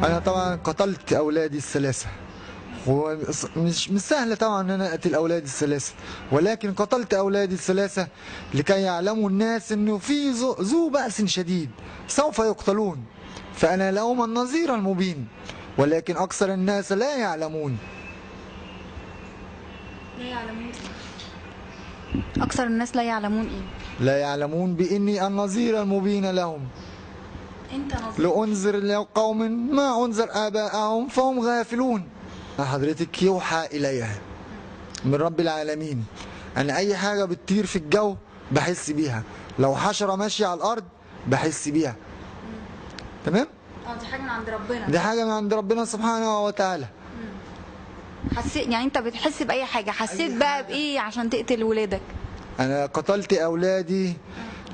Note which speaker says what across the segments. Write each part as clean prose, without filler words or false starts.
Speaker 1: انا طبعا قتلت اولادي الثلاثه، ومش سهل طبعا ان انا اقتل اولادي الثلاثه، ولكن قتلت اولادي الثلاثه لكي يعلموا الناس انه في ذو بأس شديد سوف يقتلون، فانا لهم النظير المبين، ولكن اكثر الناس لا يعلمون.
Speaker 2: لا يعلمون اكثر الناس لا يعلمون ايه؟
Speaker 1: لا يعلمون باني النظير المبين لهم.
Speaker 2: انت نظير.
Speaker 1: لأنذر لقوم ما أنذر آباءهم فهم غافلون. حضرتك يوحى إليها من رب العالمين أن أي حاجة بتطير في الجو بحس بيها، لو حشرة ماشية على الأرض بحس بيها. تمام؟
Speaker 2: دي حاجة من عند ربنا.
Speaker 1: دي حاجة من عند ربنا سبحانه وتعالى.
Speaker 2: حسيت يعني أنت بتحس بأي حاجة، حسيت بقى بإيه عشان تقتل ولادك؟
Speaker 1: أنا قتلت أولادي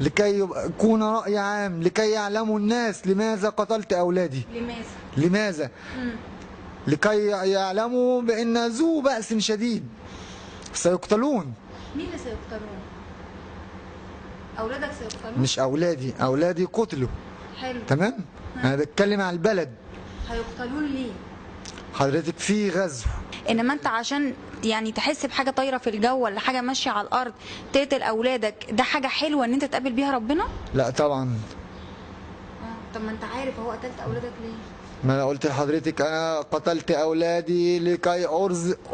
Speaker 1: لكي يكون رأي عام، لكي يعلموا الناس لماذا قتلت أولادي. لماذا؟ لكي يعلموا بأن ذو بأس شديد سيقتلون.
Speaker 2: مين اللي سيقتلون؟ أولادك سيقتلون؟
Speaker 1: مش أولادي، أولادي قتلوا.
Speaker 2: حلو.
Speaker 1: تمام؟ أنا بتكلم على البلد.
Speaker 2: هيقتلون ليه؟
Speaker 1: حضرتك في غزو.
Speaker 2: انما انت عشان يعني تحس بحاجه طايره في الجو ولا حاجه ماشيه على الارض تقتل اولادك، ده حاجه حلوه ان انت تقابل بيها ربنا؟
Speaker 1: لا طبعا.
Speaker 2: طب ما انت عارف اهو قتلت اولادك ليه؟
Speaker 1: ما انا قلت لحضرتك انا قتلت اولادي لكي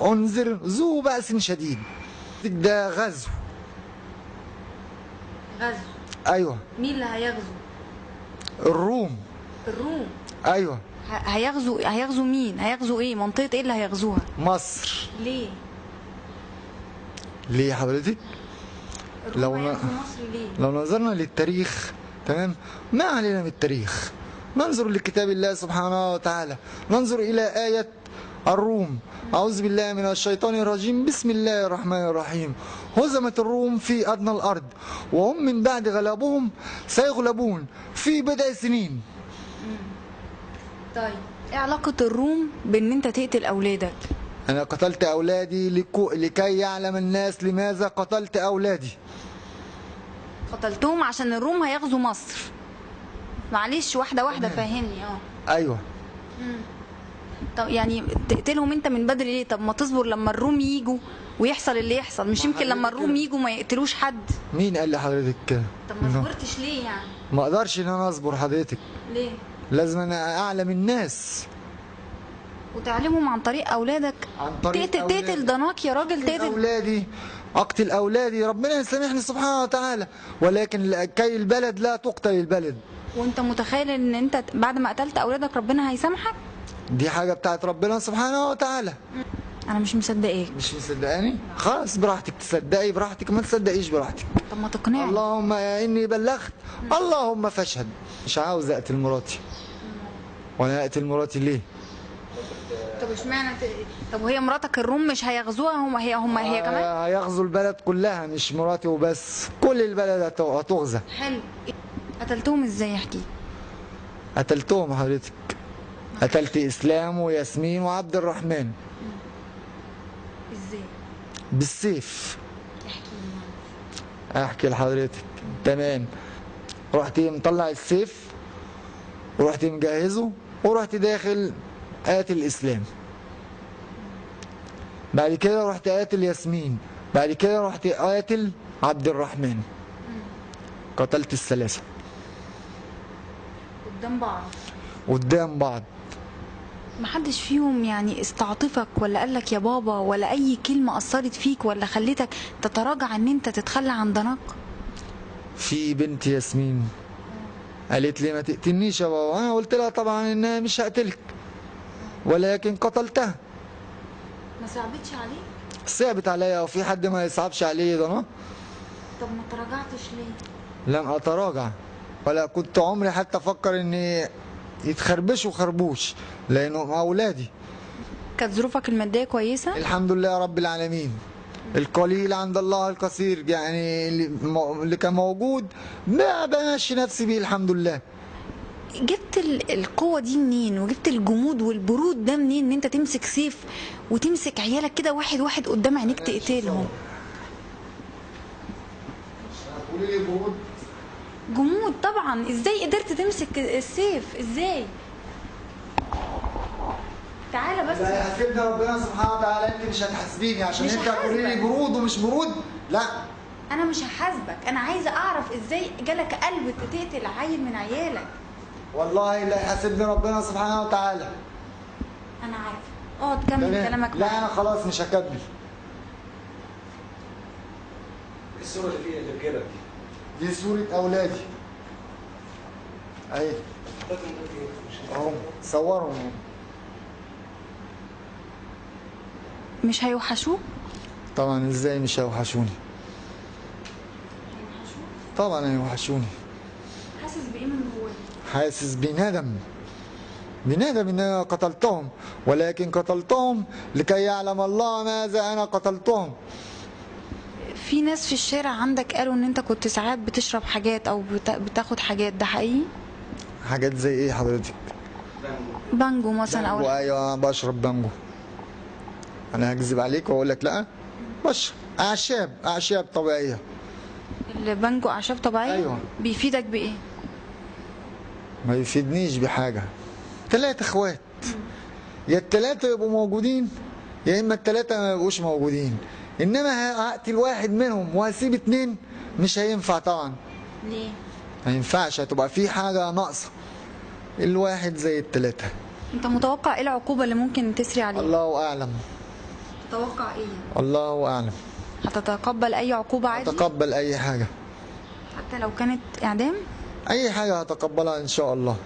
Speaker 1: انذر ذو بأس شديد. ده غزو.
Speaker 2: غزو؟
Speaker 1: ايوه.
Speaker 2: مين اللي هيغزو؟
Speaker 1: الروم.
Speaker 2: الروم؟
Speaker 1: ايوه.
Speaker 2: هيغزو مين؟ هيغزو ايه؟ منطقة ايه اللي هيغزوها؟
Speaker 1: مصر.
Speaker 2: ليه؟
Speaker 1: ليه حضرتك؟
Speaker 2: لو هيغزو مصر ليه؟
Speaker 1: لو نظرنا للتاريخ، تمام؟ ما علينا من التاريخ، ننظر لكتاب الله سبحانه وتعالى، ننظر إلى آية الروم. أعوذ بالله من الشيطان الرجيم، بسم الله الرحمن الرحيم. هزمت الروم في أدنى الأرض وهم من بعد غلبهم سيغلبون في بضع سنين.
Speaker 2: طيب ايه علاقة الروم بان انت تقتل اولادك؟
Speaker 1: انا قتلت اولادي لكي يعلم الناس لماذا قتلت اولادي.
Speaker 2: قتلتهم عشان الروم هيغزو مصر. معلش واحدة واحدة فهمني.
Speaker 1: ايوه.
Speaker 2: طب يعني تقتلهم انت من بدري ليه؟ طب ما تصبر لما الروم يجوا ويحصل اللي يحصل، مش يمكن لما الروم يجوا ما يقتلوش حد؟
Speaker 1: مين قال لحضرتك كده؟
Speaker 2: طب ما صبرتش ليه يعني؟
Speaker 1: ما اقدرش ان انا اصبر حضرتك.
Speaker 2: ليه؟
Speaker 1: لازم انا اعلم الناس
Speaker 2: وتعلمهم عن طريق اولادك.
Speaker 1: عن طريق
Speaker 2: تقتل ضناك يا راجل، تقتل
Speaker 1: اولادي. اقتل اولادي، ربنا يسامحني سبحانه وتعالى، ولكن كي البلد لا تقتل البلد.
Speaker 2: وانت متخيل ان انت بعد ما قتلت اولادك ربنا هيسامحك؟
Speaker 1: دي حاجه بتاعت ربنا سبحانه وتعالى.
Speaker 2: انا مش مصدقاك.
Speaker 1: مش مصدقاني؟ خلاص براحتك، تصدقي براحتك، ما تصدقيش براحتك.
Speaker 2: طب ما تقنعني.
Speaker 1: اللهم اني بلغت، اللهم فاشهد. مش عاوز اقتل مراتي. وانا اقتل مراتي ليه؟
Speaker 2: طب اشمعنى طب وهي مراتك الروم مش هيغزوها؟ هي كمان
Speaker 1: هيغزوا البلد كلها، مش مراتي وبس، كل البلد هتغزى.
Speaker 2: حلو. قتلتهم ازاي؟ احكي.
Speaker 1: قتلتهم حضرتك، قتلت اسلام وياسمين وعبد الرحمن.
Speaker 2: ازاي؟
Speaker 1: بالسيف.
Speaker 2: احكي.
Speaker 1: احكي لحضرتك. تمام. رحت مطلع السيف ورحت مجهزه ورحت داخل قاتل الاسلام. بعد كده رحت قاتل ياسمين، بعد كده رحت قاتل عبد الرحمن. قتلت الثلاثه قدام بعض.
Speaker 2: محدش فيهم يعني استعطفك ولا قالك يا بابا، ولا اي كلمه اثرت فيك ولا خلتك تتراجع ان انت تتخلى عن ضناك؟
Speaker 1: في بنت ياسمين قالت لي ما تقتلنيش يا بابا، انا قلت لها طبعا ان مش هقتلك، ولكن قتلتها.
Speaker 2: ما صعبتش عليك؟
Speaker 1: صعبت عليا، وفي حد ما يصعبش عليه ده انا؟
Speaker 2: طب ما تراجعتش ليه؟
Speaker 1: لم اتراجع، ولا كنت عمري حتى افكر ان يتخربشوا خربوش، لانهم اولادي.
Speaker 2: كانت ظروفك الماديه كويسه؟
Speaker 1: الحمد لله رب العالمين. القليل عند الله الكثير، يعني اللي كان موجود بمشي نفسي بيه الحمد لله.
Speaker 2: جبت القوة دي منين؟ وجبت الجمود والبرود ده منين ان انت تمسك سيف وتمسك عيالك كده واحد واحد قدام عينيك تقتلهم؟
Speaker 1: قولي لي جمود.
Speaker 2: جمود طبعا. ازاي قدرت تمسك السيف؟ ازاي؟ تعالى بس.
Speaker 1: لا يحاسبني ربنا سبحانه وتعالى، انت مش هتحاسبيني عشان
Speaker 2: مش
Speaker 1: انت هتقولي لي
Speaker 2: هحاسبك.
Speaker 1: برود ومش برود. لا
Speaker 2: انا مش هحاسبك، انا عايزه اعرف ازاي جالك قلب تقتل عيل من عيالك.
Speaker 1: والله لا يحاسبني ربنا سبحانه وتعالى.
Speaker 2: انا عارفه، اقعد كمل
Speaker 1: تمام.
Speaker 2: كلامك
Speaker 1: لا
Speaker 2: معايا.
Speaker 1: انا خلاص مش هكمل.
Speaker 3: الصورة اللي فيها اللي في جيبك
Speaker 1: دي صورة اولادي اهي اهو، صورهم.
Speaker 2: مش هيوحشوك؟
Speaker 1: طبعا ازاي مش هيوحشوني؟ طبعا هيوحشوني.
Speaker 2: حاسس بايه من جواك؟
Speaker 1: حاسس بندم، بندم ان انا قتلتهم، ولكن قتلتهم لكي يعلم الله ماذا انا قتلتهم.
Speaker 2: في ناس في الشارع عندك قالوا ان انت كنت ساعات بتشرب حاجات او بتاخد حاجات، ده حقيقي؟
Speaker 1: حاجات زي ايه حضرتك؟
Speaker 2: بانجو مثلا او
Speaker 1: بانجو، ايوه بشرب بانجو. انا هكذب عليك واقول لك لا؟ بشرب اعشاب طبيعيه.
Speaker 2: البانجو اعشاب طبيعيه؟
Speaker 1: أيوة.
Speaker 2: بيفيدك بايه؟
Speaker 1: ما يفيدنيش بحاجه. 3 اخوات، يا ال3 يبقوا موجودين يا اما ال3 ما يبقوش موجودين، انما هقتل واحد منهم وهسيب 2 مش هينفع طبعا.
Speaker 2: ليه؟
Speaker 1: ما ينفعش، هتبقى في حاجه ناقصه. الواحد زي ال3.
Speaker 2: انت متوقع ايه العقوبه اللي ممكن تسري عليه؟
Speaker 1: الله اعلم.
Speaker 2: تتوقع ايه؟
Speaker 1: الله اعلم.
Speaker 2: هتتقبل اي عقوبه عادي؟
Speaker 1: اتقبل اي حاجه،
Speaker 2: حتى لو كانت اعدام؟
Speaker 1: اي حاجه هتقبلها ان شاء الله.